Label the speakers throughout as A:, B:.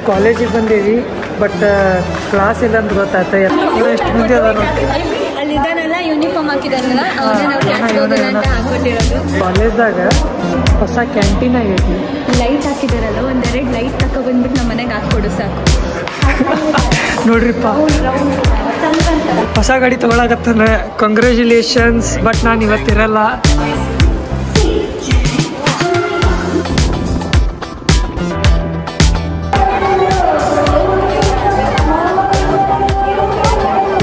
A: ಕಾಲೇಜಿಗೆ ಬಂದೀವಿ but class ಇಲ್ಲ ಅಂತ ಗೊತ್ತಾಯ್ತು. ಎಷ್ಟು ಮಂದಿ ಅದ
B: ಅಲ್ಲಿದ್ದಾನಲ್ಲ ಯೂನಿಫಾರ್ಮ್ ಹಾಕಿದಾರಲ್ಲ
A: ಕಾಲೇಜ್ದಾಗ ಹೊಸ ಕ್ಯಾಂಟೀನ್ ಆಗೈತಿ.
B: ಲೈಟ್ ಹಾಕಿದಾರಲ್ಲ ಒಂದೆರಡು ಲೈಟ್ ತಗೊಬಂದ್ಬಿಟ್ಟು ನಮ್ಮ ಮನೆಗೆ ಹಾಕ್ಕೊಡು ಸಾಕು.
A: ನೋಡ್ರಿಪ್ಪ ಹೊಸ ಗಾಡಿ ತೊಗೊಳಕತ್ತಾನೆ. ಕಂಗ್ರ್ಯಾಚುಲೇಷನ್ಸ್. ಬಟ್ ನಾನು ಇವತ್ತಿರಲ್ಲ.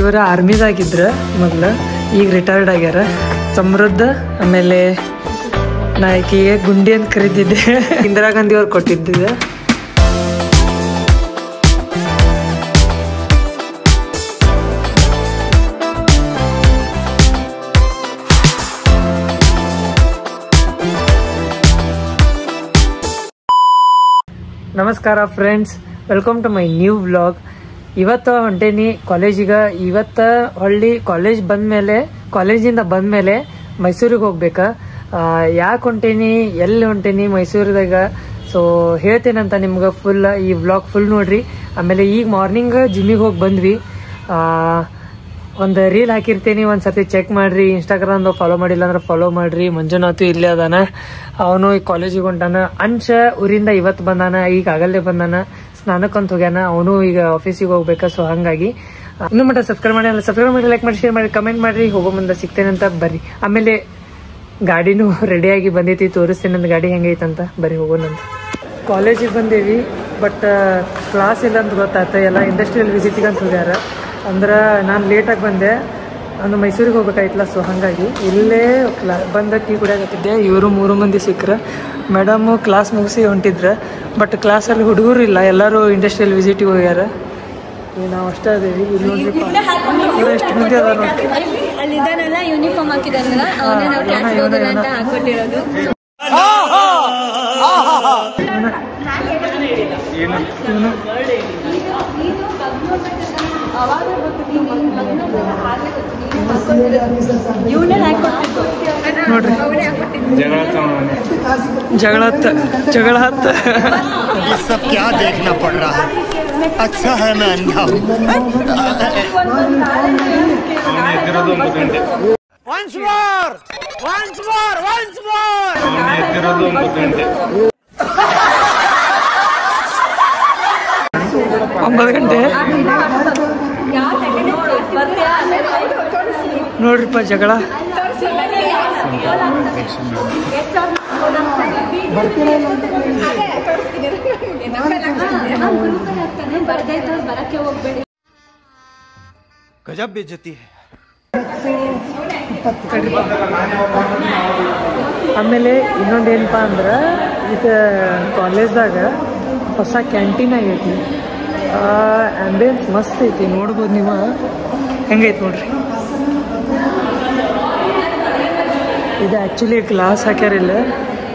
A: ಇವರ ಆರ್ಮಿದಾಗಿದ್ರ ಮೊದಲು, ಈಗ ರಿಟೈರ್ಡ್ ಆಗ್ಯಾರ. ಸಮೃದ್ಧ. ಆಮೇಲೆ ನಾ ಈಕೆಗೆ ಗುಂಡಿ ಅಂತ ಕರೀತಿದ್ದೆ. ಇಂದಿರಾ ಗಾಂಧಿ ಅವ್ರು ಕೊಟ್ಟಿದ್ದಿದೆ. ನಮಸ್ಕಾರ friends, welcome to my new vlog. ಇವತ್ತು ಹೊಂಟೇನಿ ಕಾಲೇಜಿಗೆ. ಇವತ್ತು ಹೊಳ್ಳಿ ಕಾಲೇಜಿಂದ ಬಂದಮೇಲೆ ಮೈಸೂರಿಗೆ ಹೋಗ್ಬೇಕಾ. ಯಾಕೆ ಹೊಂಟೇನಿ, ಎಲ್ಲಿ ಹೊಂಟೇನಿ ಮೈಸೂರದಾಗ ಸೊ ಹೇಳ್ತೇನಂತ ನಿಮ್ಗೆ. ಈ ವ್ಲಾಗ್ ಫುಲ್ ನೋಡ್ರಿ. ಆಮೇಲೆ ಈಗ ಮಾರ್ನಿಂಗ್ ಜಿಮ್ಮಿಗೆ ಹೋಗಿ ಬಂದ್ವಿ. ಒಂದು ರೀಲ್ ಹಾಕಿರ್ತೀನಿ, ಒಂದ್ಸತಿ ಚೆಕ್ ಮಾಡ್ರಿ. ಇನ್ಸ್ಟಾಗ್ರಾಮ್ದಾಗ ಫಾಲೋ ಮಾಡಿಲ್ಲ ಅಂದ್ರೆ ಫಾಲೋ ಮಾಡ್ರಿ. ಮಂಜುನಾಥು ಇಲ್ಲೇ ಅದಾನ, ಅವನು ಈ ಕಾಲೇಜಿಗೆ ಹೊಂಟಾನ. ಅಂಶ ಊರಿಂದ ಇವತ್ತು ಬಂದಾನ, ಈಗ ಆಗಲ್ಲೇ ಬಂದಾನ. ಸ್ನಾನಕ್ಕಂತ ಹೋಗ್ಯಾನ, ಅವನು ಈಗ ಆಫೀಸಿಗೆ ಹೋಗ್ಬೇಕಾ. ಸೊ ಹಂಗಾಗಿ ಇನ್ನೂ ಮಟ್ಟ ಸಬ್ಸ್ಕ್ರೈಬ್ ಮಾಡಿ, ಲೈಕ್ ಮಾಡಿ, ಶೇರ್ ಮಾಡಿ, ಕಮೆಂಟ್ ಮಾಡ್ರಿ. ಹೋಗೋ ಮುಂದೆ ಸಿಗ್ತೇನೆ ಅಂತ ಬರ್ರಿ. ಆಮೇಲೆ ಗಾಡಿನೂ ರೆಡಿಯಾಗಿ ಬಂದೈತಿ, ತೋರಿಸ್ತೇನೆ ನಂದು ಗಾಡಿ ಹೆಂಗೈತಂತ. ಬರ್ರಿ ಹೋಗೋಣಂತ. ಕಾಲೇಜಿಗೆ ಬಂದೇವಿ ಬಟ್ ಕ್ಲಾಸ್ ಇಲ್ಲ ಅಂತ ಗೊತ್ತಾಯ್ತು. ಎಲ್ಲ ಇಂಡಸ್ಟ್ರಿಯಲ್ ವಿಸಿಟಿಗೆ ಅಂತ ಹೋಗ್ಯಾರ. ಅಂದ್ರೆ ನಾನು ಲೇಟಾಗಿ ಬಂದೆ, ಅಂದ್ರೆ ಮೈಸೂರಿಗೆ ಹೋಗ್ಬೇಕಾಯ್ತಲ್ಲ. ಸೊ ಹಾಗಾಗಿ ಇಲ್ಲೇ ಬಂದ ಟೀ ಕುಡಿಯಾಕತ್ತಿದ್ದೆ. ಇವರು 3 ಮಂದಿ ಸಿಕ್ಕರು. ಮೇಡಮು ಕ್ಲಾಸ್ ಮುಗಿಸಿ ಹೊಂಟಿದ್ರು. ಬಟ್ ಕ್ಲಾಸಲ್ಲಿ ಹುಡುಗರು ಇಲ್ಲ, ಎಲ್ಲರೂ ಇಂಡಸ್ಟ್ರಿಯಲ್ ವಿಸಿಟಿಗೆ ಹೋಗ್ಯಾರ. ನಾವು ಅಷ್ಟೇ ಅದೇವಿ. ಇಲ್ಲಿ ನೋಡ್ರಿಪ್ಪ ಎಷ್ಟು ಮಂದಿ ಅದ ನೋಡಿ.
B: ಅಲ್ಲಿದ್ದಾನಲ್ಲ ಯೂನಿಫಾರ್ಮ್ ಹಾಕಿದಾರಲ್ಲ ಅವನೇ ನಾವು ಕ್ಲಾಸ್ ಹೋಗೋಣ ಅಂತ ಹಾಕೊಟ್ಟಿರೋದು.
A: ನೋಡ್ರಿ ಜಗಳ ಹತ್ತ.
C: ये सब क्या देखना पड़ रहा है? अच्छा है मैं अंधा हूँ. Once more.
A: 9 ಗಂಟೆ ನೋಡ್ರಿಪ್ಪ ಜಗಳ.
C: गजब बेइज्जती है.
A: ಆಮೇಲೆ ಇನ್ನೊಂದೇನಪ್ಪ ಅಂದ್ರೆ ಇದು ಕಾಲೇಜ್ದಾಗ ಹೊಸ ಕ್ಯಾಂಟೀನ್ ಆಗೈತಿ. ಆಂಬಿಯನ್ಸ್ ಮಸ್ತ್ ಐತಿ, ನೋಡ್ಬೋದು ನೀವು. ಹೆಂಗೈತಿ ನೋಡ್ರಿ. ಇದು ಆ್ಯಕ್ಚುಲಿ ಗ್ಲಾಸ್ ಹಾಕ್ಯಾರಿಲ್ಲ,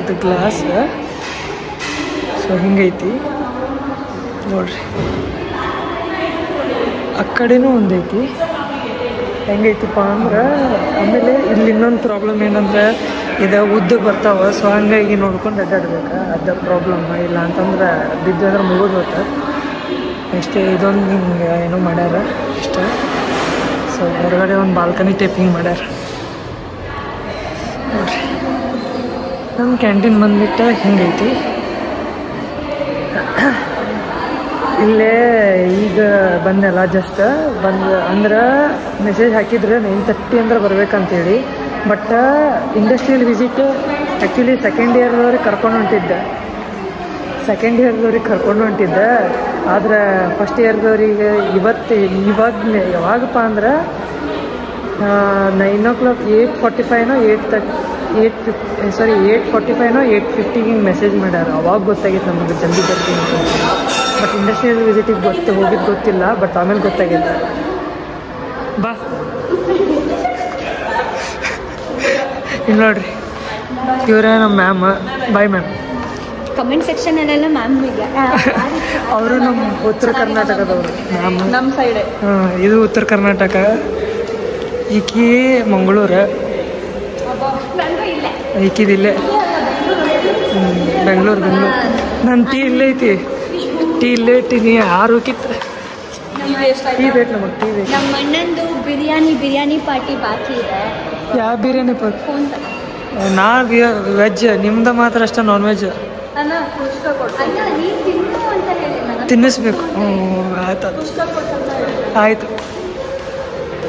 A: ಇದು ಗ್ಲಾಸ್. ಸೊ ಹಿಂಗೈತಿ ನೋಡ್ರಿ. ಆ ಕಡೆನೂ ಒಂದೈತಿ. ಹೆಂಗೈತಿಪ್ಪ ಅಂದ್ರೆ ಆಮೇಲೆ ಇಲ್ಲಿ ಇನ್ನೊಂದು ಪ್ರಾಬ್ಲಮ್ ಏನಂದ್ರೆ ಇದು ಉದ್ದಕ್ಕೆ ಬರ್ತಾವೆ. ಸೊ ಹಂಗಾಗಿ ನೋಡ್ಕೊಂಡು ಅಡ್ಡಾಡ್ಬೇಕು, ಅದ ಪ್ರಾಬ್ಲಮ್. ಇಲ್ಲ ಅಂತಂದ್ರೆ ಬಿದ್ದು ಅಂದ್ರೆ ಮುಗಿದು ಹೋಗ್ತ ಅಷ್ಟೇ. ಇದೊಂದು ಹಿಂಗೆ ಏನೋ ಮಾಡ್ಯಾರ ಇಷ್ಟ. ಸೊ ಹೊರಗಡೆ ಒಂದು ಬಾಲ್ಕನಿ ಟೈಪ್ ಹಿಂಗೆ ಮಾಡ್ಯಾರ ನೋಡ್ರಿ. ನಮ್ಮ ಕ್ಯಾಂಟೀನ್ ಬಂದ್ಬಿಟ್ಟು ಹಿಂಗೈತಿ. ಇಲ್ಲೇ ಈಗ ಬಂದೆಲ್ಲ ಜಸ್ಟ್ ಅಂದ್ರೆ ಮೆಸೇಜ್ ಹಾಕಿದ್ರೆ 9:30 ಅಂದ್ರೆ ಬರ್ಬೇಕಂತೇಳಿ. But industrial visit actually second ಇಯರ್ದವ್ರಿಗೆ ಕರ್ಕೊಂಡು ಹೊಂಟಿದ್ದೆ. ಆದ್ರೆ ಫಸ್ಟ್ ಇಯರ್ದವ್ರಿಗೆ ಯಾವಾಗಪ್ಪ ಅಂದ್ರೆ 9 o'clock 8:45ನೋ 8:45ನೋ 8:50 ಹಿಂಗೆ ಮೆಸೇಜ್ ಮಾಡ್ಯಾರ. ಅವಾಗ ಗೊತ್ತಾಗಿತ್ತು ನಮಗೆ ಜಲ್ದಿ ಬರ್ತೀನಿ ಅಂತ. ಬಟ್ ಇಂಡಸ್ಟ್ರಿಯಲ್ ವಿಸಿಟಿಗೆ ಹೋಗಿದ್ದು ಗೊತ್ತಿಲ್ಲ. ಬಟ್ ಆಮೇಲೆ ಗೊತ್ತಾಗಿತ್ತು. ಬಾ ಇಲ್ಲಿ ನೋಡ್ರಿ, ಇವರೇ ನಮ್ಮ ma'am. Bye ma'am.
B: Comment section ಅಲ್ಲೆಲ್ಲ ಮ್ಯಾಮ್ ಇದೆ.
A: ಅವರು ನಮ್ಮ ಉತ್ತರ ಕರ್ನಾಟಕದವರು ಮ್ಯಾಮ್.
B: ನಮ್ಮ ಸೈಡ್.
A: ಇದು ಉತ್ತರ ಕರ್ನಾಟಕ, ಈಕಿ ಮಂಗಳೂರು, ಈಕಿದಿಲ್ಲೇ ಬೆಂಗಳೂರು. ನನ್ನ ಟೀ ಇಲ್ಲೇ ಐತಿ. ಟೀ ಇಲ್ಲೇ ಟೀನಿ 6 ಟೀ ಬೇಕು ನಮಗೆ ಟೀ ಬೇಕು.
B: ನಮ್ಮ ಅಣ್ಣಂದು ಬಿರಿಯಾನಿ ಪಾರ್ಟಿ ಬಾಕಿ ಇದೆ.
A: ಯಾವ ಬಿರಿಯಾನಿ ಪಾರ್ಟಿ?
B: ಫೋನ್
A: ನಾ ವೆಜ್, ನಿಮ್ದು ಮಾತ್ರ ಅಷ್ಟೇ ನಾನ್ ವೆಜ್.
B: ಅಣ್ಣ ಪುಷ್ಕ ಕೊಡ್ತೀನಿ. ಅಣ್ಣ ನೀನು ತಿನ್ನು ಅಂತ ಹೇಳಿಲ್ಲ.
A: ತಿನ್ನಿಸ್ಬೇಕು. ಆಯ್ತು ಆಯಿತು.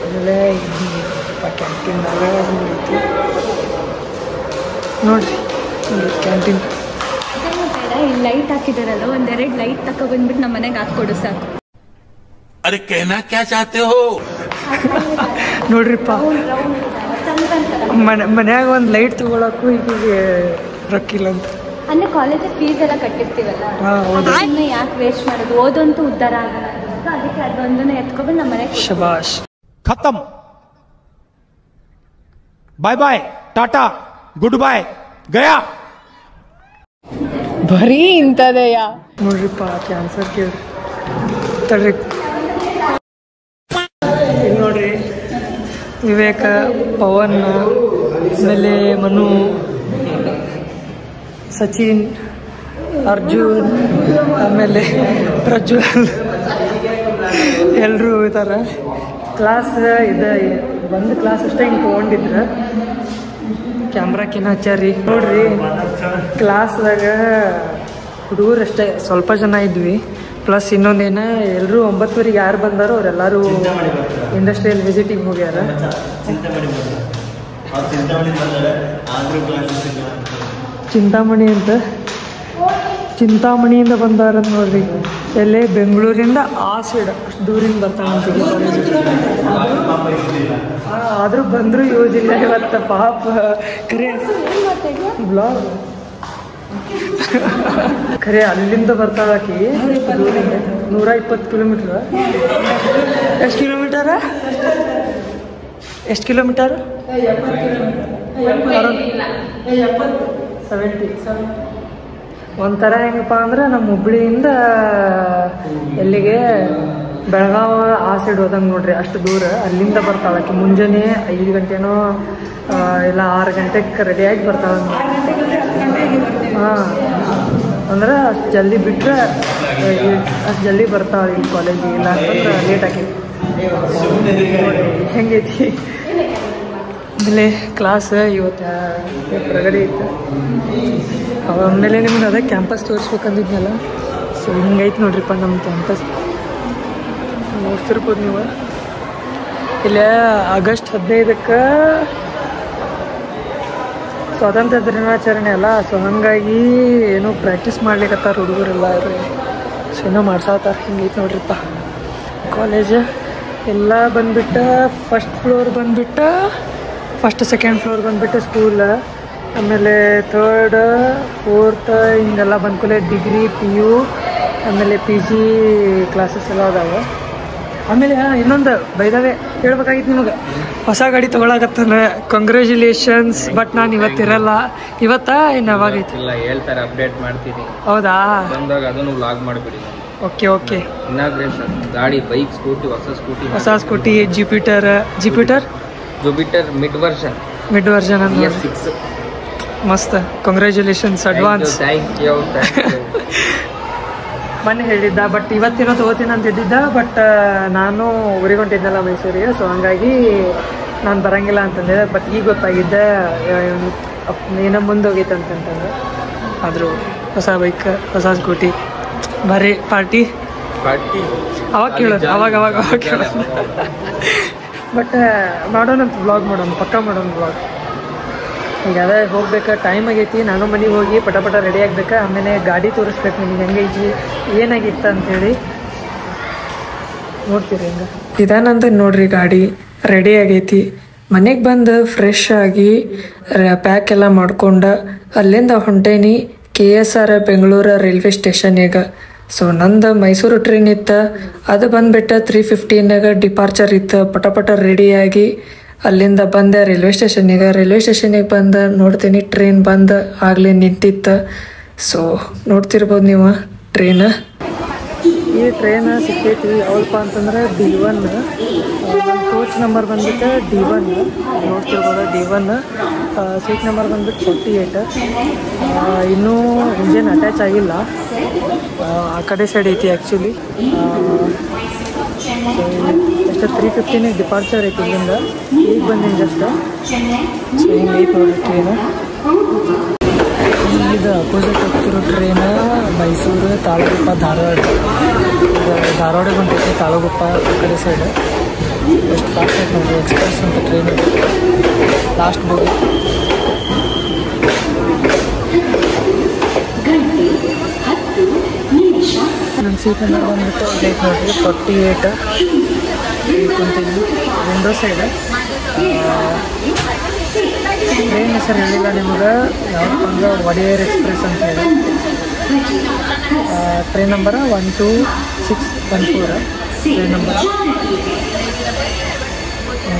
A: ಆಮೇಲೆ ಕ್ಯಾಂಟೀನ್ದಾಗ ನೋಡ್ರಿ ಕ್ಯಾಂಟೀನ್
B: ಬೇಡ, ಇಲ್ಲಿ ಲೈಟ್ ಹಾಕಿದಾರಲ್ಲ, 1-2 ಲೈಟ್ ತಗೊಬಂದ್ಬಿಟ್ಟು ನಮ್ಮ ಮನೆಗೆ ಹಾಕ್ಕೊಡು ಸಾಕು.
D: ಅರೆ कहना क्या चाहते हो?
A: ನೋಡ್ರಿಪ್ಪ, ಮನ್ಯಾಗ ಒಂದು ಲೈಟ್ ತಗೊಳಕ್ಕೂ ಈಗ ರೊಕ್ಕಿಲ್ಲ ಅಂತ.
B: ಅಂದ್ರೆ ಕಾಲೇಜಿಗೆ ಫೀಸ್ ಎಲ್ಲ ಕಟ್ಟಿರ್ತೀವಲ್ಲ, ಅದನ್ನ ಯಾಕೆ ವೇಸ್ಟ್ ಮಾಡೋದು? ಓದಂತೂ ಉದ್ಧಾರ ಆಗಲ್ಲ, ಅದಕ್ಕೆ ಅದೊಂದನ್ನ ಎತ್ಕೊಬಂದು ನಮ್ಮ ಮನೆಗೆ.
A: ಶಬಾಷ್.
E: खत्म, बाय बाय, टाटा, गुड बाय, गया.
B: ಬರೀ ಇಂಥದೆಯಾ?
A: ನೋಡ್ರಿಪ್ಪ ಕ್ಯಾನ್ಸರ್ ಕೇಳ್ರಿ ತಡ್ರಿ. ಇಲ್ಲಿ ನೋಡ್ರಿ, ವಿವೇಕ, ಪವನ್, ಆಮೇಲೆ ಮನು, ಸಚಿನ್, ಅರ್ಜುನ್, ಆಮೇಲೆ ಪ್ರಜ್ವಲ್ ಎಲ್ಲರೂ ಇದ್ದಾರೆ. ಕ್ಲಾಸ್ ಇದೆ, ಒಂದು ಕ್ಲಾಸ್ ಅಷ್ಟೇ ಹಿಂಗೆ ತೊಗೊಂಡಿದ್ರು. ಕ್ಯಾಮ್ರಾಕಿನ ಹಚ್ಚಾರಿ ನೋಡ್ರಿ. ಕ್ಲಾಸ್ದಾಗ ಹುಡುಗರು ಅಷ್ಟೇ ಸ್ವಲ್ಪ ಜನ ಇದ್ವಿ. ಪ್ಲಸ್ ಇನ್ನೊಂದೇನ, ಎಲ್ಲರೂ 9:00 ಯಾರು ಬಂದಾರೋ ಅವರೆಲ್ಲರೂ ಇಂಡಸ್ಟ್ರಿಯಲ್ ವಿಸಿಟಿಗೆ ಹೋಗ್ಯಾರ. ಚಿಂತಾಮಣಿಯಿಂದ ಬಂದಾರ ನೋಡ್ರಿ. ಎಲ್ಲೇ ಬೆಂಗಳೂರಿಂದ ಆ ಸೈಡ್ ಅಷ್ಟು ದೂರಿಂದ ಬರ್ತಾವಂತೀವಿ ಕಾಲೇಜಿಗೆ. ಆದರೂ ಬಂದರೂ ಯೂಸ್ ಇಲ್ಲ ಇವತ್ತು ಪಾಪ. ಖರೆ ಬ್ಲಾಗ್ ಖರೆ ಅಲ್ಲಿಂದ ಬರ್ತಾಳಕಿ ಎಷ್ಟು ದೂರಿಂದ, 120 ಕಿಲೋಮೀಟ್ರ್. ಎಷ್ಟು ಕಿಲೋಮೀಟರ? ಎಷ್ಟು ಕಿಲೋಮೀಟರ್? 70. ಒಂಥರ ಹೆಂಗಪ್ಪ ಅಂದ್ರೆ ನಮ್ಮ ಹುಬ್ಳಿಯಿಂದ ಎಲ್ಲಿಗೆ ಬೆಳಗಾವ ಆ ಸೈಡ್ ಹೋದಂಗೆ ನೋಡ್ರಿ, ಅಷ್ಟು ದೂರ. ಅಲ್ಲಿಂದ ಬರ್ತಾಳಕ್ಕೆ ಮುಂಜಾನೆ 5 ಗಂಟೆನೋ ಇಲ್ಲ 6 ಗಂಟೆಗೆ ರೆಡಿಯಾಗಿ ಬರ್ತಾಳೆ. ಹಾಂ, ಅಂದ್ರೆ ಅಷ್ಟು ಜಲ್ದಿ ಬಿಟ್ಟರೆ ಅಷ್ಟು ಜಲ್ದಿ ಬರ್ತಾಳೆ ಈ ಕಾಲೇಜಿಗೆ. ಇಲ್ಲ ಅಂತಂದ್ರೆ ಲೇಟ್ ಆಗಿ ಹೆಂಗೈತಿ. ಆಮೇಲೆ ಕ್ಲಾಸ್ ಇವತ್ತು ಹೊರಗಡೆ ಇತ್ತು. ಆಮೇಲೆ ನಿಮ್ಗೆ ಅದೇ ಕ್ಯಾಂಪಸ್ ತೋರಿಸ್ಬೇಕಂದಿದ್ನಲ್ಲ. ಸೊ ಹಿಂಗೈತೆ ನೋಡ್ರಿಪ್ಪ ನಮ್ಮ ಕ್ಯಾಂಪಸ್. ನೋಡ್ತಿರ್ಬೋದು ನೀವು. ಇಲ್ಲೇ ಆಗಸ್ಟ್ 15ಕ್ಕೆ ಸ್ವಾತಂತ್ರ್ಯ ದಿನಾಚರಣೆ ಅಲ್ಲ. ಸೊ ಹಾಗಾಗಿ ಏನೋ ಪ್ರಾಕ್ಟೀಸ್ ಮಾಡ್ಲಿಕ್ಕತ್ತಾರ ಹುಡುಗರೆಲ್ಲ. ಸೊ ಏನೋ ಮಾಡ್ಸಾತಾರ. ಹಿಂಗೈತೆ ನೋಡ್ರಿಪ್ಪ ಕಾಲೇಜ್. ಎಲ್ಲ ಬಂದ್ಬಿಟ್ಟು ಫಸ್ಟ್ ಫ್ಲೋರ್ ಬಂದ್ಬಿಟ್ಟು, ಫಸ್ಟ್ ಸೆಕೆಂಡ್ ಫ್ಲೋರ್ ಬಂದ್ಬಿಟ್ಟು ಸ್ಕೂಲ್. ಆಮೇಲೆ 3rd 4th ಹಿಂಗೆಲ್ಲ ಬಂದ್ಕೊಲೆ ಡಿಗ್ರಿ, PU, ಆಮೇಲೆ PG ಕ್ಲಾಸಸ್ ಎಲ್ಲ ಅದಾವೆ. ಆಮೇಲೆ ಇನ್ನೊಂದು ಬೈದಾವೆ ಹೇಳ್ಬೇಕಾಗಿತ್ತು ನಿಮಗೆ. ಹೊಸ ಗಾಡಿ ತೊಗೊಳಕತ್ತಾನ, ಕಂಗ್ರ್ಯಾಚುಲೇಷನ್ಸ್. ಬಟ್ ನಾನು ಇವತ್ತಿರಲ್ಲ. ಇವತ್ತಾ ಇನ್ನು ಯಾವಾಗೈತಿ?
F: ಇಲ್ಲ, ಹೇಳ್ತಾರೆ, ಅಪ್ಡೇಟ್ ಮಾಡ್ತೀನಿ.
A: ಹೌದಾ?
F: ಬಂದಾಗ ಅದನ್ನು ವ್ಲಾಗ್ ಮಾಡಿಬಿಡಿ.
A: ಓಕೆ.
F: ಇನಾಗ್ರೇಷನ್ ಗಾಡಿ, ಬೈಕ್, ಸ್ಕೂಟಿ, ಹೊಸ
A: ಸ್ಕೂಟಿ ಜುಪಿಟರ್ ಮಿಡ್ ವರ್ಷನ್ ಅಂತ.
F: 6
A: ಮಸ್ತ್. Congratulations advance.
F: Thank you.
A: ಮೊನ್ನೆ ಹೇಳಿದ್ದ, ಬಟ್ ಇವತ್ತೇನೋ ತೊಗೋತೀನಿ ಅಂತ ಇದ್ದಿದ್ದ. ಬಟ್ ನಾನು ಊರಿಗೆ ಹೊಂಟಿದ್ನಲ್ಲ ಮೈಸೂರಿಗೆ. ಸೊ ಹಂಗಾಗಿ ನಾನು ಬರೋಂಗಿಲ್ಲ ಅಂತಂದೆ. ಬಟ್ ಈಗ ಗೊತ್ತಾಗಿದ್ದೆ ಏನೋ ಮುಂದೆ ಹೋಗೈತೆ ಅಂತಂತಂದ್ರೆ. ಆದರೂ ಹೊಸ ಬೈಕ್, ಹೊಸ ಸ್ಕೂಟಿ, ಬರೀ ಪಾರ್ಟಿ ಅವಾಗ ಕೇಳೋದು, ಅವಾಗ ಕೇಳೋದು. ಬಟ್ ಮಾಡೋಣಂತ ವ್ಲಾಗ್ ಮಾಡೋಣ, ಪಕ್ಕ ಮಾಡೋಣ ವ್ಲಾಗ್. ಈಗ ಅದೇ ಹೋಗ್ಬೇಕಾ, ಟೈಮ್ ಆಗೈತಿ. ನಾನು ಮನೆಗೆ ಹೋಗಿ ಪಟ ರೆಡಿ ಆಗ್ಬೇಕಾ. ಆಮೇಲೆ ಗಾಡಿ ತೋರಿಸ್ಬೇಕು ನಿಮಗೆ ಹೆಂಗೈತಿ, ಏನಾಗಿತ್ತು ಅಂಥೇಳಿ ನೋಡ್ತೀರಿ. ಹೆಂಗೆ ಇದಾನಂತ ನೋಡ್ರಿ. ಗಾಡಿ ರೆಡಿ ಆಗೈತಿ. ಮನೆಗೆ ಬಂದು ಫ್ರೆಶ್ ಆಗಿ ಪ್ಯಾಕ್ ಎಲ್ಲ ಮಾಡ್ಕೊಂಡು ಅಲ್ಲಿಂದ ಹೊಂಟೇನಿ KSR ಬೆಂಗಳೂರು ರೈಲ್ವೆ ಸ್ಟೇಷನ್ಯಾಗ. ಸೊ ನಂದು ಮೈಸೂರು ಟ್ರೈನ್ ಇತ್ತು, ಅದು ಬಂದುಬಿಟ್ಟು 3:15 ಡಿಪಾರ್ಚರ್ ಇತ್ತು. ಪಟ ರೆಡಿಯಾಗಿ ಅಲ್ಲಿಂದ ಬಂದೆ ರೈಲ್ವೆ ಸ್ಟೇಷನ್ನಿಗೆ ಬಂದು ನೋಡ್ತೀನಿ ಟ್ರೈನ್ ಬಂದು ಆಗಲೇ ನಿಂತಿತ್ತು. ಸೊ ನೋಡ್ತಿರ್ಬೋದು ನೀವು ಟ್ರೈನ್. ಈ ಟ್ರೈನ್ ಸಿಕ್ಕೈತಿ ಯಾವಲ್ಪ ಅಂತಂದ್ರೆ D1. ನನ್ನ ಕೋಚ್ ನಂಬರ್ ಬಂದ್ಬಿಟ್ಟು D1. ನೋಡ್ತಿರ್ಬೋದು D1. ಸೀಟ್ ನಂಬರ್ ಬಂದ್ಬಿಟ್ಟು 48. ಇನ್ನೂ ಇಂಜಿನ್ ಅಟ್ಯಾಚ್ ಆಗಿಲ್ಲ, ಆ ಕಡೆ ಸೈಡ್ ಐತಿ ಆ್ಯಕ್ಚುಲಿ. ಎಷ್ಟು 3:15 ಡಿಪಾರ್ಚರ್ ಐತಿ ಇಲ್ಲಿಂದ. ಈಗ ಬಂದೀನಿ ಜಸ್ಟ್. ಸೊ ಹಿಂಗೈತಿ ನೋಡಿರಿ ಟ್ರೈನು. ಇದು ಅಪೋಸಿಟ್ ಹೋಗ್ತಿರೋ ಟ್ರೈನ್ ಮೈಸೂರು, ತಾಳಗುಪ್ಪ, ಧಾರವಾಡ. ಧಾರವಾಡಿಗೆ ಹೊಂಟೈತಿ, ತಾಳಗುಪ್ಪ ಆ ಕಡೆ ಸೈಡ್. ಎಷ್ಟು ಫಾಸ್ಟ್ ಆಯ್ತು ನೋಡಿ, ಎಕ್ಸ್ಪ್ರೆಸ್ ಅಂತ ಟ್ರೈನ್ ಲಾಸ್ಟ್ ಬೋಗಿ. ನನ್ನ ಸೀಟ್ ನಂಬರ್ ಬಂದ್ಬಿಟ್ಟು ಇದೈತೆ ನೋಡಿರಿ 48. ಕುಂತೀನಿ ವಿಂಡೋ ಸೈಡ್. ಟ್ರೈನ್ ಹೆಸರು ಹೇಳಿಲ್ಲ ನಿಮ್ಗೆ, ಯಾವತ್ತು ಅಂದ್ರೆ ಒಡೆಯರ್ ಎಕ್ಸ್ಪ್ರೆಸ್ ಅಂತ ಹೇಳಿ. ಟ್ರೈನ್ ನಂಬರ್ 12614 ಟ್ರೈನ್ ನಂಬರ್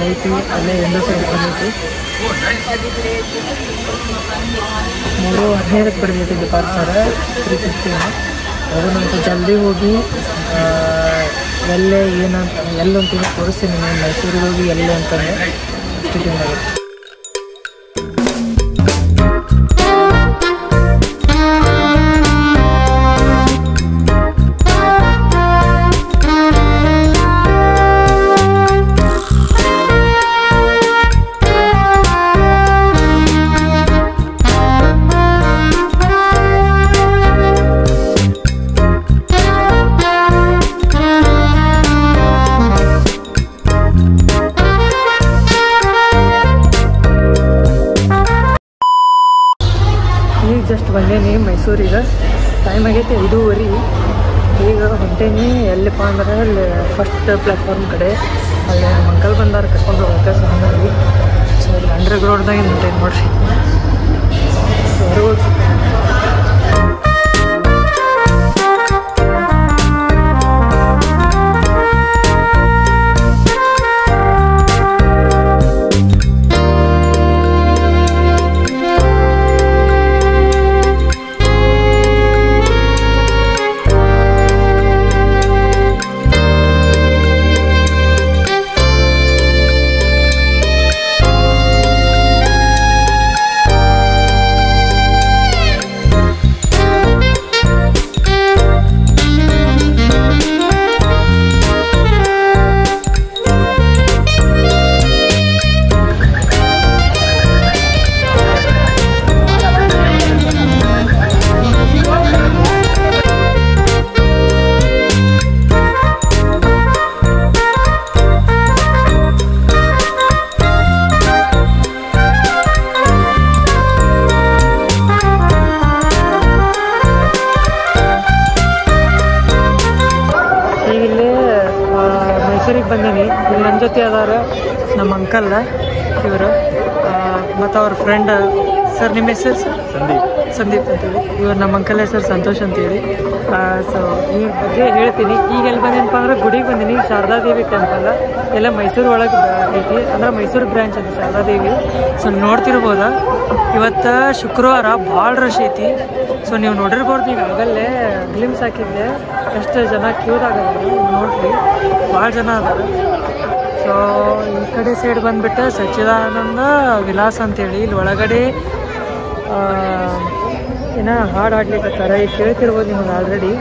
A: ಐತಿ. ಅಲ್ಲೇ ವಿಂಡೋ ಸೈಡ್ ಬಂದೈತಿ. 3:15 ಬರ್ತೈತಿ ಡಿಪಾರ್ಚರ್ 3:15. ಅದನ್ನಂತೂ ಜಲ್ದಿ ಹೋಗಿ ಎಲ್ಲೇ ಏನಂತ ಎಲ್ಲಂತ ತೋರಿಸ್ತೀನಿ ನಾನು. ಮೈಸೂರಿಗೆ ಹೋಗಿ ಎಲ್ಲೇ ಅಂತಂದರೆ ಅಷ್ಟು ಟೈಮ್ ಆಗುತ್ತೆ. ಜಸ್ಟ್ ಬಂದೇನಿ ಮೈಸೂರಿಗೆ. ಟೈಮ್ ಆಗೈತಿ 5:15. ಈಗ ಹೊಂಟೇನಿ ಎಲ್ಲಿಪ್ಪ ಅಂದ್ರೆ ಅಲ್ಲಿ ಫಸ್ಟ್ ಪ್ಲ್ಯಾಟ್ಫಾರ್ಮ್ ಕಡೆ. ಅಲ್ಲಿ ಮಂಕಲ್ ಬಂದಾರ ಕರ್ಕೊಂಡು ಹೋಗಕ್ಕೆ. ಸೊ ಹಂಗಾಗಿ ಸೊ ಇಲ್ಲಿ ಅಂಡರ್ ಗ್ರೌಂಡ್ದಾಗ ಹೊಂಟೇನಿ ನೋಡ್ರಿ. ಸೊ ಹೊರಗೆ ಮೈಸೂರಿಗೆ ಬಂದೀನಿ. ಇಲ್ಲಿ ನನ್ನ ಜೊತೆ ಅದಾರ ನಮ್ಮ ಅಂಕಲ್ ಇವರು ಮತ್ತು ಅವ್ರ ಫ್ರೆಂಡ್. ಸರ್ ನಿಮ್ಮ ಹೆಸರು ಸರ್? ಸಂದೀಪ್ ಅಂತೇಳಿ. ಇವ್ರು ನಮ್ಮ ಅಂಕಲ್ ಹೆಸರು ಸಂತೋಷ್ ಅಂತೇಳಿ. ಸೊ ಇವ್ರ ಬಗ್ಗೆ ಹೇಳ್ತೀನಿ. ಈಗ ಎಲ್ಲಿ ಬಂದೇನಪ್ಪ ಅಂದ್ರೆ ಗುಡಿಗೆ ಬಂದೀನಿ, ಶಾರದಾದೇವಿ ಟೆಂಪಲ್. ಎಲ್ಲ ಮೈಸೂರು ಒಳಗೆ ಐತಿ, ಅಂದ್ರೆ ಮೈಸೂರು ಬ್ರ್ಯಾಂಚ್ ಅದು ಶಾರದಾದೇವಿ. ಸೊ ನೋಡ್ತಿರ್ಬೋದ, ಇವತ್ತು ಶುಕ್ರವಾರ ಭಾಳ ರಶ್ ಐತಿ. ಸೊ ನೀವು ನೋಡಿರ್ಬೋದು, ಈಗ ಆಗಲ್ಲೇ ಗ್ಲಿಮ್ಸ್ ಹಾಕಿದ್ದೆ ಎಷ್ಟು ಜನ ಕ್ಯೂದಾಗಲ್ಲ ನೋಡ್ರಿ, ಭಾಳ ಜನ ಅದಾರ. ಸೊ ಈ ಕಡೆ ಸೈಡ್ ಬಂದ್ಬಿಟ್ಟು ಸಚ್ಚಿದಾನಂದ ವಿಲಾಸ್ ಅಂತೇಳಿ. ಇಲ್ಲಿ ಒಳಗಡೆ ಏನೋ ಹಾಡು ಹಾಡ್ಲಿಕ್ಕತ್ತಾರ. ಈಗ ಕೇಳ್ತಿರ್ಬೋದು ನಿಮಗೆ ಆಲ್ರೆಡಿ.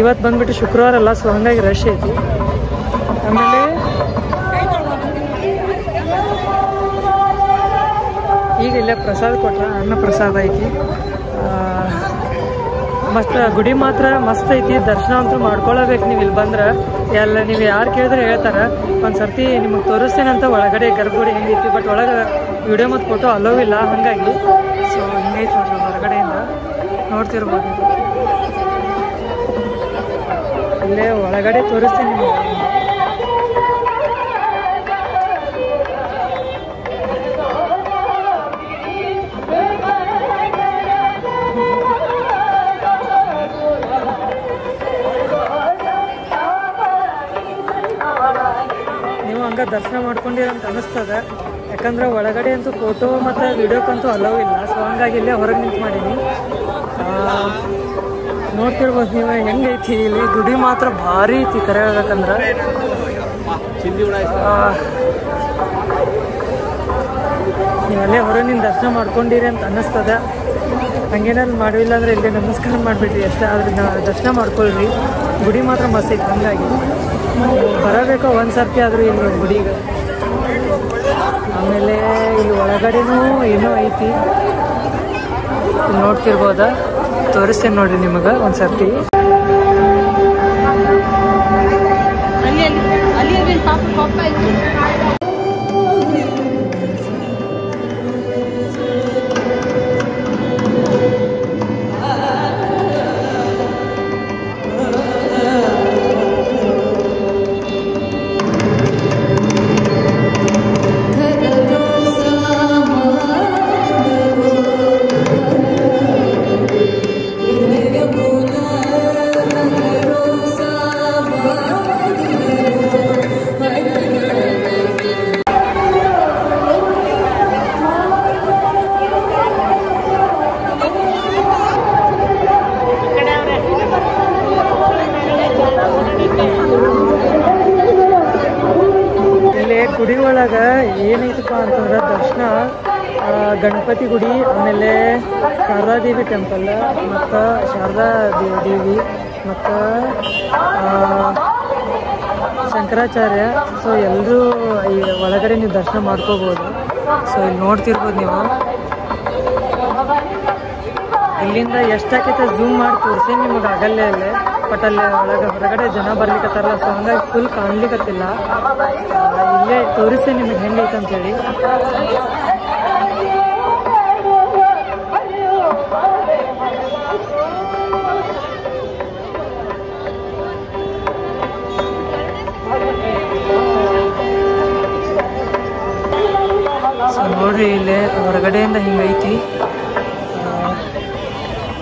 A: ಇವತ್ತು ಬಂದ್ಬಿಟ್ಟು ಶುಕ್ರವಾರ ಅಲ್ಲ, ಸೊ ಹಂಗಾಗಿ ರಶ್ ಐತಿ. ಆಮೇಲೆ ಈಗ ಇಲ್ಲೇ ಪ್ರಸಾದ ಕೊಟ್ರ, ಅನ್ನ ಪ್ರಸಾದ ಐತಿ. ಮಸ್ತ್ ಗುಡಿ ಮಾತ್ರ ಮಸ್ತ್ ಐತಿ. ದರ್ಶನ ಅಂತೂ ಮಾಡ್ಕೊಳ್ಳಬೇಕು ನೀವು ಇಲ್ಲಿ ಬಂದ್ರೆ. ಎಲ್ಲ ನೀವು ಯಾರು ಕೇಳಿದ್ರೆ ಹೇಳ್ತಾರೆ. ಒಂದು ಸರ್ತಿ ನಿಮಗೆ ತೋರಿಸ್ತೇನಂತ ಒಳಗಡೆ ಗರ್ಭಗುಡಿ ಹೆಂಗೈತಿ. ಬಟ್ ಒಳಗೆ ವಿಡಿಯೋ ಮತ್ತು ಫೋಟೋ ಅಲೋ ಇಲ್ಲ, ಹಾಗಾಗಿ ಸೊ ಹಿಂಗೈತಿ ನೋಡ್ರಿ. ಹೊರಗಡೆಯಿಂದ ನೋಡ್ತಿರ್ಬೋದು. ಇಲ್ಲೇ ಒಳಗಡೆ ತೋರಿಸ್ತೀನಿ ನಿಮಗೆ. ಹಂಗೆ ದರ್ಶನ ಮಾಡ್ಕೊಂಡಿರಂತ ಅನ್ನಿಸ್ತದೆ. ಯಾಕಂದ್ರೆ ಒಳಗಡೆ ಅಂತೂ ಫೋಟೋ ಮತ್ತು ವಿಡಿಯೋಕ್ಕಂತೂ ಅಲೋ ಇಲ್ಲ. ಸೊ ಹಂಗಾಗಿ ಇಲ್ಲೇ ಹೊರಗೆ ನಿಂತು ಮಾಡೀನಿ. ನೋಡ್ತಿರ್ಬೋದು ನೀವು ಹೆಂಗೈತಿ. ಇಲ್ಲಿ ಗುಡಿ ಮಾತ್ರ ಭಾರಿ ಐತಿ ಕರೆ ಹೇಳ್ಬೇಕಂದ್ರೆ. ನೀವು ಅಲ್ಲೇ ಹೊರಗಿನ ದರ್ಶನ ಮಾಡ್ಕೊಂಡಿರಿ ಅಂತ ಅನ್ನಿಸ್ತದ. ಹಂಗೇನಾದ್ರು ಮಾಡಿಲ್ಲ ಅಂದರೆ ಇಲ್ಲೇ ನಮಸ್ಕಾರ ಮಾಡಿಬಿಡ್ರಿ ಅಷ್ಟೇ. ಆದ್ರೆ ದರ್ಶನ ಮಾಡ್ಕೊಳ್ರಿ. ಗುಡಿ ಮಾತ್ರ ಮಸ್ತ್ ಐತೆ. ಹಂಗಾಗಿ ಬರಬೇಕು ಒಂದು ಸರ್ತಿ ಆದರೂ ಇಲ್ಲಿ ಗುಡಿಗೆ. ಆಮೇಲೆ ಇಲ್ಲಿ ಒಳಗಡೆನೂ ಏನೋ ಐತಿ, ಇಲ್ಲಿ ನೋಡ್ತಿರ್ಬೋದ. ತೋರಿಸ್ತೇನೆ ನೋಡ್ರಿ ನಿಮಗೆ ಒಂದು ಸರ್ತಿ. ಗುಡಿ ಒಳಗೆ ಏನೈತಪ್ಪ ಅಂತಂದ್ರೆ ದರ್ಶನ ಗಣಪತಿ ಗುಡಿ, ಆಮೇಲೆ ಶಾರದಾದೇವಿ ಟೆಂಪಲ್, ಮತ್ತು ಶಾರದಾ ದೇವಿ, ಮತ್ತು ಶಂಕರಾಚಾರ್ಯ. ಸೊ ಎಲ್ಲರೂ ಈ ಒಳಗಡೆ ನೀವು ದರ್ಶನ ಮಾಡ್ಕೋಬೋದು. ಸೊ ಇಲ್ಲಿ ನೋಡ್ತಿರ್ಬೋದು ನೀವು. ಇಲ್ಲಿಂದ ಎಷ್ಟಾಕೈತೆ ಝೂಮ್ ಮಾಡಿ ತೋರಿಸಿ ನಿಮಗೆ ಆಗಲ್ಲೇ ಅಲ್ಲೇ. ಬಟ್ ಅಲ್ಲಿ ಹೊರಗಡೆ ಜನ ಬರ್ಲಿಕ್ಕತ್ತಾರಲ್ಲ, ಸೊ ಹಂಗಾಗಿ ಫುಲ್ ಕಾಣ್ಲಿಕ್ಕತ್ತಿಲ್ಲ. ಇಲ್ಲೇ ತೋರಿಸಿ ನಿಮಗೆ ಹೆಂಗೈತೆ ಅಂತೇಳಿ. ಸೊ ನೋಡ್ರಿ ಇಲ್ಲೇ ಹೊರಗಡೆಯಿಂದ ಹಿಂಗೈತಿ.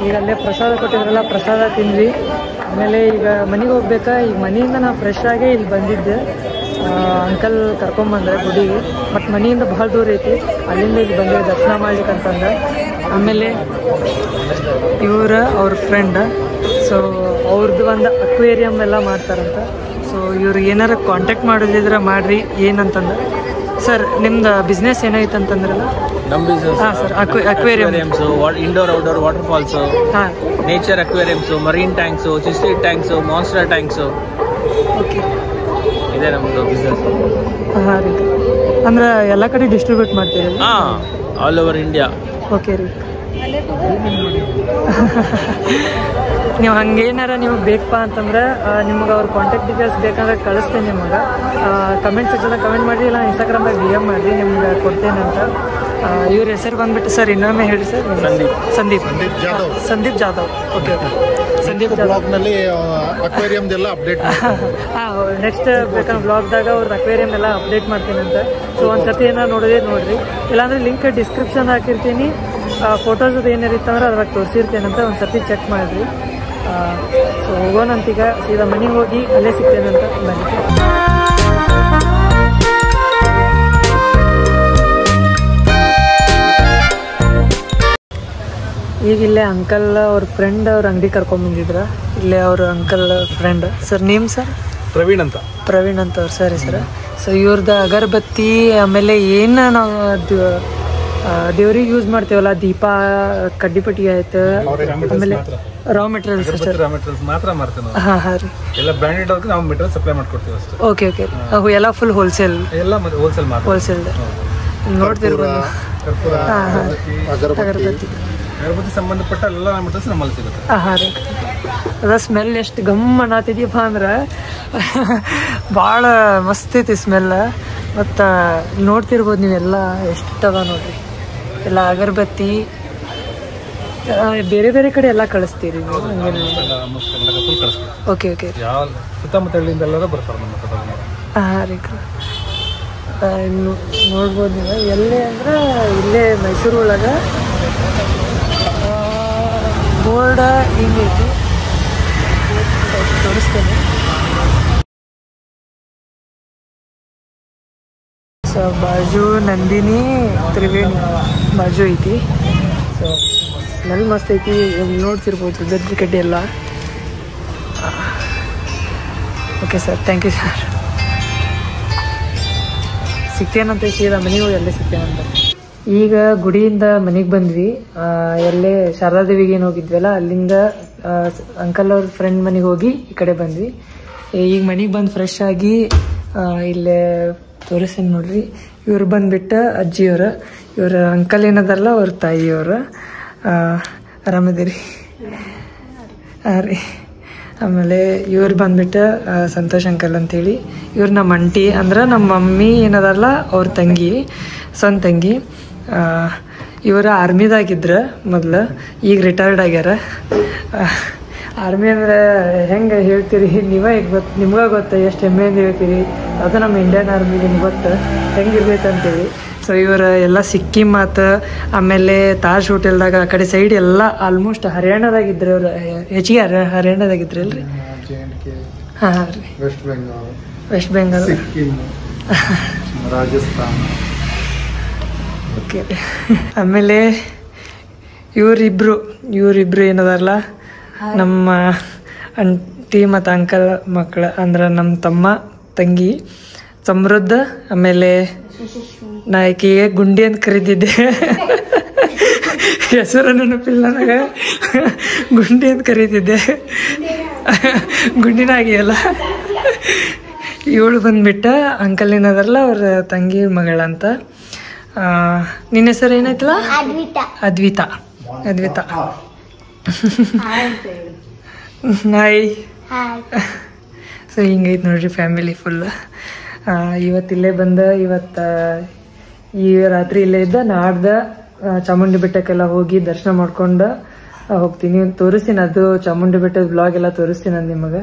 A: ಈಗ ಅಲ್ಲೇ ಪ್ರಸಾದ ಕೊಟ್ಟಿದ್ರಲ್ಲ, ಪ್ರಸಾದ ತಿಂದ್ವಿ. ಆಮೇಲೆ ಈಗ ಮನೆಗೆ ಹೋಗ್ಬೇಕಾ. ಈಗ ಮನೆಯಿಂದ ನಾವು ಫ್ರೆಶ್ ಆಗೇ ಇಲ್ಲಿ ಬಂದಿದ್ದೆ. ಅಂಕಲ್ ಕರ್ಕೊಂಬಂದ್ರೆ ಗುಡಿಗೆ. ಬಟ್ ಮನೆಯಿಂದ ಭಾಳ ದೂರ ಐತಿ, ಅಲ್ಲಿಂದ ಇಲ್ಲಿ ಬಂದಿದ್ದೆ ದರ್ಶನ ಮಾಡ್ಲಿಕ್ಕೆ ಅಂತಂದ. ಆಮೇಲೆ ಅವ್ರ ಫ್ರೆಂಡ್, ಸೊ ಅವ್ರದ್ದು ಒಂದು ಅಕ್ವೇರಿಯಮ್ ಎಲ್ಲ ಮಾಡ್ತಾರಂತ. ಸೊ ಇವ್ರು ಏನಾರ ಕಾಂಟ್ಯಾಕ್ಟ್ ಮಾಡೋದಿದ್ರೆ ಮಾಡ್ರಿ. ಏನಂತಂದ್ರೆ ಸರ್ ನಿಮ್ದು ಬಿಸ್ನೆಸ್ ಏನೈತೆ ಅಂತಂದ್ರಲ್ಲ?
F: ನಮ್ಮ ಬಿಸ್ನೆಸ್
A: ಹಾಂ sir, aquariums,
F: indoor outdoor waterfalls,
A: ಹಾಂ,
F: ನೇಚರ್ ಅಕ್ವೇರಿಯಮ್ಸು, ಮರೀನ್ ಟ್ಯಾಂಕ್ಸು, ಚಿಸ್ಟಿ ಟ್ಯಾಂಕ್ಸು, ಮಾನ್ಸ್ಟರ್ ಟ್ಯಾಂಕ್ಸು.
A: ಓಕೆ,
F: ಇದೆ ನಮ್ಮದು ಬಿಸ್ನೆಸ್.
A: ಹಾಂ ರೀ. ಅಂದ್ರೆ ಎಲ್ಲ ಕಡೆ ಡಿಸ್ಟ್ರಿಬ್ಯೂಟ್ ಮಾಡ್ತೀರಿ?
F: ಹಾಂ, ಆಲ್ ಓವರ್ ಇಂಡಿಯಾ.
A: ಓಕೆ ರೀ. ನೀವು ಹಂಗೇನಾರ ನಿಮಗೆ ಬೇಕಪ್ಪ ಅಂತಂದ್ರೆ ನಿಮ್ಗೆ ಅವ್ರ ಕಾಂಟ್ಯಾಕ್ಟ್ ಡೀಟೇಲ್ಸ್ ಬೇಕಂದ್ರೆ ಕಳಿಸ್ತೇನೆ ನಿಮಗೆ. ಕಮೆಂಟ್ ಸೆಕ್ಷನ್ದಾಗ ಕಮೆಂಟ್ ಮಾಡಿ, ಇಲ್ಲ ಇನ್ಸ್ಟಾಗ್ರಾಮ್ದಾಗ DM ಮಾಡಿ, ನಿಮ್ಗೆ ಕೊಡ್ತೇನೆ ಅಂತ. ಇವ್ರ ಹೆಸರು ಬಂದ್ಬಿಟ್ಟು ಸರ್ ಇನ್ನೊಮ್ಮೆ ಹೇಳಿ ಸರ್. ಸಂದೀಪ್ ಜಾಧವ್. ಓಕೆ, ಸಂದೀಪ್
G: ಬ್ಲಾಗ್ನಲ್ಲಿ ಅಕ್ವೇರಿಯಮ್ದೆಲ್ಲ ಅಪ್ಡೇಟ್.
A: ಹಾಂ, ನೆಕ್ಸ್ಟ್ ಬೇಕಂದ್ರೆ ಬ್ಲಾಗ್ದಾಗ ಅವ್ರದ್ದು ಅಕ್ವೇರಿಯಮ್ ಎಲ್ಲ ಅಪ್ಡೇಟ್ ಮಾಡ್ತೀನಿ ಅಂತ. ಸೊ ಒಂದು ಸರ್ತಿ ಏನಾರು ನೋಡಿದ್ರೆ ನೋಡಿರಿ, ಇಲ್ಲಾಂದ್ರೆ ಲಿಂಕ್ ಡಿಸ್ಕ್ರಿಪ್ಷನ್ ಹಾಕಿರ್ತೀನಿ. ಫೋಟೋಸ್ ಅದು ಏನಿರುತ್ತಂದ್ರೆ ಅದ್ರಾಗ ತೋರಿಸಿರ್ತೇನಂತ, ಒಂದು ಸರ್ತಿ ಚೆಕ್ ಮಾಡಿರಿ. ಸೊ ಹೋಗೋಣಂತೀಗ ಸೀದಾ ಮನೆಗೆ ಹೋಗಿ ಅಲ್ಲೇ ಸಿಗ್ತೇನಂತ. ಬನ್ನಿ. ಈಗ ಇಲ್ಲೇ ಅಂಕಲ್ ಅವ್ರ ಫ್ರೆಂಡ್ ಅವ್ರ ಅಂಗಡಿ ಕರ್ಕೊಂಡ್ಬಂದಿದ್ರ. ಇಲ್ಲೇ ಅವ್ರ uncle friend. Sir name sir?
G: Praveen ಅಂತ
A: ಅವ್ರು. ಸರಿ ಸರ್. ಸೊ ಇವ್ರದ್ದು ಅಗರಬತ್ತಿ, ಆಮೇಲೆ ಏನು ನಾವು ದೇವ್ರಿಗೆ ಯೂಸ್ ಮಾಡ್ತೇವಲ್ಲ, ದೀಪ, ಕಡ್ಡಿಪಟ್ಟಿ ಆಯ್ತು, ಆಮೇಲೆ ರಾ ಮೆಟೀರಿಯಲ್ಸ್
G: ಮಾತ್ರ ಮಾಡ್ತೇವೆ.
A: ಹಾಂ ಹಾಂ ರೀ.
G: ಎಲ್ಲ ಬ್ರ್ಯಾಂಡೆಡ್ ಅವ್ರಿಗೆ ನಾವು ಮೆಟೀರಿಯಲ್ ಸಪ್ಲೈ ಮಾಡ್ಕೊಡ್ತೀವಿ ಅಷ್ಟೇ.
A: Okay okay. ಅವು ಎಲ್ಲ ಫುಲ್ ಹೋಲ್ಸೇಲ್?
G: ಎಲ್ಲ ಹೋಲ್ಸೇಲ್ ಮಾತ್ರ.
A: ಹೋಲ್ಸೇಲ್ ನೋಡ್ತಿರ್ಬೋದು. ಹಾಂ ಹಾಂ, ಅಗರಬತ್ತಿ
G: ಸಂಬಂಧಪಟ್ಟ ಎಲ್ಲ ಮೆಟೀರಿಯಲ್ಸ್ ನಮ್ಮಲ್ಲಿ ಸಿಗುತ್ತೆ.
A: ಹಾಂ ರೀ. ಅದ ಸ್ಮೆಲ್ ಎಷ್ಟು ಗಮ್ ಅನ್ನತ್ತಿದೀಪ ಅಂದ್ರೆ ಭಾಳ ಮಸ್ತ್ ಐತಿ ಸ್ಮೆಲ್. ಮತ್ತು ನೋಡ್ತಿರ್ಬೋದು ನೀವೆಲ್ಲ ಎಷ್ಟದ ನೋಡ್ರಿ. ಎಲ್ಲ ಅಗರಬತ್ತಿ ಬೇರೆ ಬೇರೆ ಕಡೆ ಎಲ್ಲ ಕಳಿಸ್ತೀರಿ ನೀವು? Okay okay.
G: ಸುತ್ತಮುತ್ತ ಹಳ್ಳಿಯಿಂದ ಎಲ್ಲರೂ ಬರ್ತಾರೆ ನಮ್ಮ ಹತ್ರ.
A: ಹಾಂ ರೀ. ನೋಡ್ಬೋದು ನೀವು. ಎಲ್ಲೇ ಅಂದ್ರೆ ಇಲ್ಲೇ ಮೈಸೂರು ಒಳಗೆ ಬೋರ್ಡ್ ಹಿಂಗೈತಿ, ತೋರಿಸ್ತೇನೆ. ಸೊ ಬಾಜು ನಂದಿನಿ ತ್ರಿವೇಣಿ ಬಾಜು ಐತಿ. ಸೊ ಸ್ಮೆಲ್ ಮಸ್ತ್ ಐತಿ, ನೋಡ್ತಿರ್ಬೋದು ಗದ್ದೆ ಕಡ್ಡಿ ಎಲ್ಲ. Okay sir, thank you sir. ಸಿಗ್ತೇನಂತ ಸೀದಾ ಮನೆಗೆ ಹೋಗಿ ಅಲ್ಲೇ ಸಿಗ್ತೇನಂತ. ಈಗ ಗುಡಿಯಿಂದ ಮನೆಗೆ ಬಂದ್ವಿ. ಎಲ್ಲೇ ಶಾರದಾದೇವಿಗೆ ಏನು ಹೋಗಿದ್ವಲ್ಲ ಅಲ್ಲಿಂದ ಅಂಕಲ್ ಅವ್ರ ಫ್ರೆಂಡ್ ಮನೆಗೆ ಹೋಗಿ ಈ ಕಡೆ ಬಂದ್ವಿ. ಈಗ ಮನೆಗೆ ಬಂದು ಫ್ರೆಶ್ ಆಗಿ ಇಲ್ಲೇ ತೋರಿಸ್ತೀನಿ ನೋಡ್ರಿ. ಇವ್ರು ಬಂದ್ಬಿಟ್ಟು ಅಜ್ಜಿಯವ್ರ, ಇವ್ರ ಅಂಕಲ್ ಏನದಲ್ಲ ಅವ್ರ ತಾಯಿಯವ್ರ. ಆರಾಮದಿರಿ? ಹಾಂ ರೀ. ಆಮೇಲೆ ಇವ್ರು ಬಂದ್ಬಿಟ್ಟು ಸಂತೋಷ್ ಅಂಕಲ್ ಅಂತೇಳಿ. ಇವ್ರು ನಮ್ಮ ಅಂಟಿ ಅಂದ್ರೆ ನಮ್ಮ ಮಮ್ಮಿ ಏನದಲ್ಲ ಅವ್ರ ತಂಗಿ, ಸ್ವಂತ ತಂಗಿ. ಇವರು ಆರ್ಮಿದಾಗಿದ್ರ ಮೊದ್ಲು, ಈಗ ರಿಟೈರ್ಡ್ ಆಗ್ಯಾರ. ಆರ್ಮಿ ಅಂದ್ರೆ ಹೆಂಗೆ ಹೇಳ್ತೀರಿ ನೀವೇ ನಿಮ್ಗೆ ಗೊತ್ತ, ಎಷ್ಟು ಹೆಮ್ಮೆಯಿಂದ ಹೇಳ್ತೀರಿ. ಅದು ನಮ್ಮ ಇಂಡಿಯನ್ ಆರ್ಮಿ ನಿಮ್ಗೆ ಗೊತ್ತು ಹೆಂಗಿರ್ತೈತೆ ಅಂತೇಳಿ. ಸೊ ಇವರು ಎಲ್ಲ ಸಿಕ್ಕಿಂ ಆತು, ಆಮೇಲೆ ತಾಜ್ ಹೋಟೆಲ್ದಾಗ ಆ ಕಡೆ ಸೈಡ್ ಎಲ್ಲ ಆಲ್ಮೋಸ್ಟ್ ಹರಿಯಾಣದಾಗಿದ್ರು. ಅವ್ರು ಹೆಚ್ಚಿಗೆ ಹರಿಯಾಣದಾಗಿದ್ರಿ ಅಲ್ರಿ? ಹಾಂ ಹಾಂ ರೀ. ವೆಸ್ಟ್ ಬೆಂಗಾಲ್,
H: ಸಿಕ್ಕಿಂ, ರಾಜಸ್ಥಾನ.
A: ಓಕೆ. ಆಮೇಲೆ ಇವರಿಬ್ರು ಏನದಾರಲ್ಲ ನಮ್ಮ ಅಂಟಿ ಮತ್ತು ಅಂಕಲ್ ಮಕ್ಕಳು, ಅಂದ್ರೆ ನಮ್ಮ ತಮ್ಮ ತಂಗಿ ಸಮೃದ್ಧ. ಆಮೇಲೆ ನಾ ಆಕೆಗೆ ಗುಂಡಿ ಅಂತ ಕರೀತಿದ್ದೆ, ಹೆಸರು ನೆನಪಿಲ್ಲ ನನಗೆ, ಗುಂಡಿ ಅಂತ ಕರೀತಿದ್ದೆ, ಗುಂಡಿನ ಆಗಿಯಲ್ಲ. ಇವಳು ಬಂದ್ಬಿಟ್ಟ ಅಂಕಲ್ ಏನದಾರಲ್ಲ ಅವ್ರ ತಂಗಿ ಮಗಳಂತ. ನಿನ್ನ ಹೆಸರು ಏನಾಯ್ತಲ್ಲ? ಅದ್ವಿತಾ. ಹಾಯ್. ಸೊ ಹಿಂಗೈತೆ ನೋಡ್ರಿ ಫ್ಯಾಮಿಲಿ ಫುಲ್. ಇವತ್ತಿಲ್ಲೇ ಬಂದ, ಈ ರಾತ್ರಿ ಇಲ್ಲೇ ಇದ್ದ, ನಾಡ್ದ ಚಾಮುಂಡಿ ಬೆಟ್ಟಕ್ಕೆಲ್ಲ ಹೋಗಿ ದರ್ಶನ ಮಾಡ್ಕೊಂಡು ಹೋಗ್ತೀನಿ. ತೋರಿಸ್ತೀನಿ, ಅದು ಚಾಮುಂಡಿ ಬೆಟ್ಟದ ಬ್ಲಾಗ್ ಎಲ್ಲ ತೋರಿಸ್ತೀನಿ ನಾನು ನಿಮಗೆ.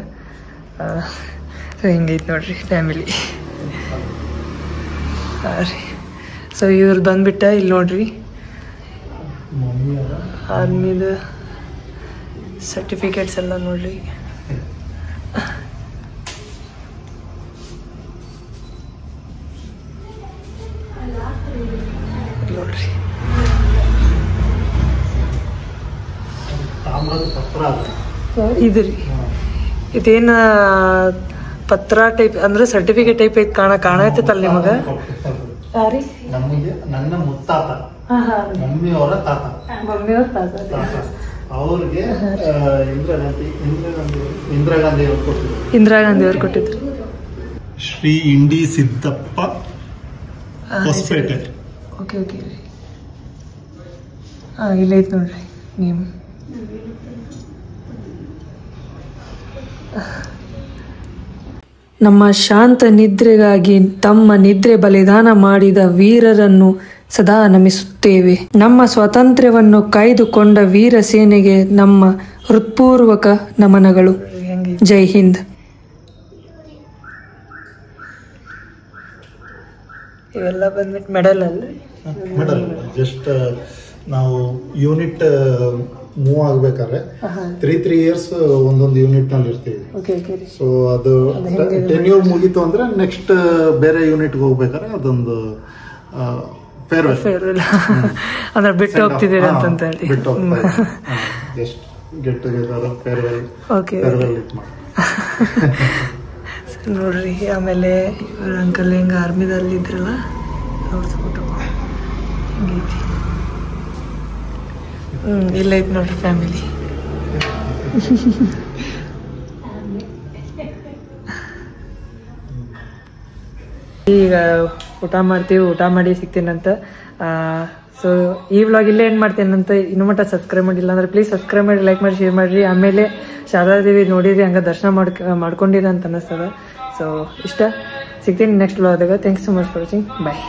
A: ಸೊ ಹಿಂಗೈತೆ ನೋಡ್ರಿ ಫ್ಯಾಮಿಲಿ. ಹಾಂ ರೀ. ಸೊ ಇವ್ರು ಬಂದ್ಬಿಟ್ಟ ಇಲ್ಲಿ ನೋಡ್ರಿ ಆರ್ಮಿದ ಸರ್ಟಿಫಿಕೇಟ್ಸ್ ಎಲ್ಲ ನೋಡ್ರಿ. ನೋಡ್ರಿ ಇದು ರೀ. ಇದೇನ ಪತ್ರ ಟೈಪ್ ಅಂದ್ರೆ ಸರ್ಟಿಫಿಕೇಟ್ ಟೈಪ್ ಐತಿ, ಕಾಣತೈತಲ್ಲ ನಿಮಗ?
H: ನಮಗೆ ನನ್ನ ಮುತ್ತಾತ, ಮಮ್ಮಿಯವರ ತಾತ, ಅವ್ರಿಗೆ
A: ಇಂದಿರಾ ಗಾಂಧಿ ಅವ್ರು ಕೊಟ್ಟಿದ್ರು.
H: ಶ್ರೀ ಇಂಡಿ ಸಿದ್ದಪ್ಪ ಹೊಸಪೇಟೆ.
A: Okay okay. ಇಲ್ಲೈತ್ ನೋಡ್ರಿ ನೀವು. ನಮ್ಮ ಶಾಂತ ನಿದ್ರೆಗಾಗಿ ತಮ್ಮ ನಿದ್ರೆ ಬಲಿದಾನ ಮಾಡಿದ ವೀರರನ್ನು ಸದಾ ನಮಿಸುತ್ತೇವೆ. ನಮ್ಮ ಸ್ವಾತಂತ್ರ್ಯವನ್ನು ಕಾಯ್ದುಕೊಂಡ ವೀರ ಸೇನೆಗೆ ನಮ್ಮ ಹೃತ್ಪೂರ್ವಕ ನಮನಗಳು. ಜೈ ಹಿಂದ್. ಇವೆಲ್ಲ ಬಂದ್ಬಿಟ್ಟು ಮೆಡಲ್ ಅಲ್ರಿ?
H: ಮೆಡಲ್ ಜಸ್ಟ್ ನಾವು ಯೂನಿಟ್ ಮೂವ್ ಆಗ್ಬೇಕಾದ್ರೆ 3 years ಒಂದೊಂದು ಯೂನಿಟ್ ನಲ್ಲಿ ಇರ್ತೀವಿ. ಸೊ ಅದು 10 years ಮುಗೀತು ಅಂದ್ರೆ ನೆಕ್ಸ್ಟ್ ಬೇರೆ ಯೂನಿಟ್ ಹೋಗ್ಬೇಕಾದ್ರೆ ಅದೊಂದು ಫೇರ್ವೆಲ್
A: ಅಂದ್ರೆ ಬಿಟ್ಟು ಹೋಗ್ತಿದ್ದೀರಿ ಅಂತ ಹೇಳಿ.
H: Just get together farewell it ಮಾಡಿ
A: ನೋಡ್ರಿ. ಆಮೇಲೆ ಇವ್ರ ಅಂಕಲ್ ಹೆಂಗ ಆರ್ಮಿದಲ್ಲಿ ಇದ್ರಲ್ಲ ಅವ್ರದ್ದು ಫೋಟೋ ಹಿಂಗೈತಿ. ಇಲ್ಲ ಐತಿ ನೋಡ್ರಿ ಫ್ಯಾಮಿಲಿ. ಈಗ ಊಟ ಮಾಡ್ತೀವಿ, ಊಟ ಮಾಡಿ ಸಿಗ್ತೀನಂತ. ಸೊ ಈ ವ್ಲಾಗ್ ಇಲ್ಲೇ ಏನು ಮಾಡ್ತೇನಂತ. ಇನ್ನೂ ಮಟ್ಟ ಸಬ್ಸ್ಕ್ರೈಬ್ ಮಾಡಿಲ್ಲ ಅಂದ್ರೆ ಪ್ಲೀಸ್ ಸಬ್ಸ್ಕ್ರೈಬ್ ಮಾಡಿ, ಲೈಕ್ ಮಾಡಿ, ಶೇರ್ ಮಾಡಿರಿ. ಆಮೇಲೆ ಶಾರದಾದೇವಿ ನೋಡಿರಿ, ಹಂಗೆ ದರ್ಶನ ಮಾಡ್ಕೊಂಡಿರ ಅಂತ ಅನ್ನಿಸ್ತದ. ಸೊ ಇಷ್ಟ ಸಿಗ್ತೀನಿ ನೆಕ್ಸ್ಟ್ ವ್ಲಾಗ್ದಾಗ. Thanks so much for watching. Bye.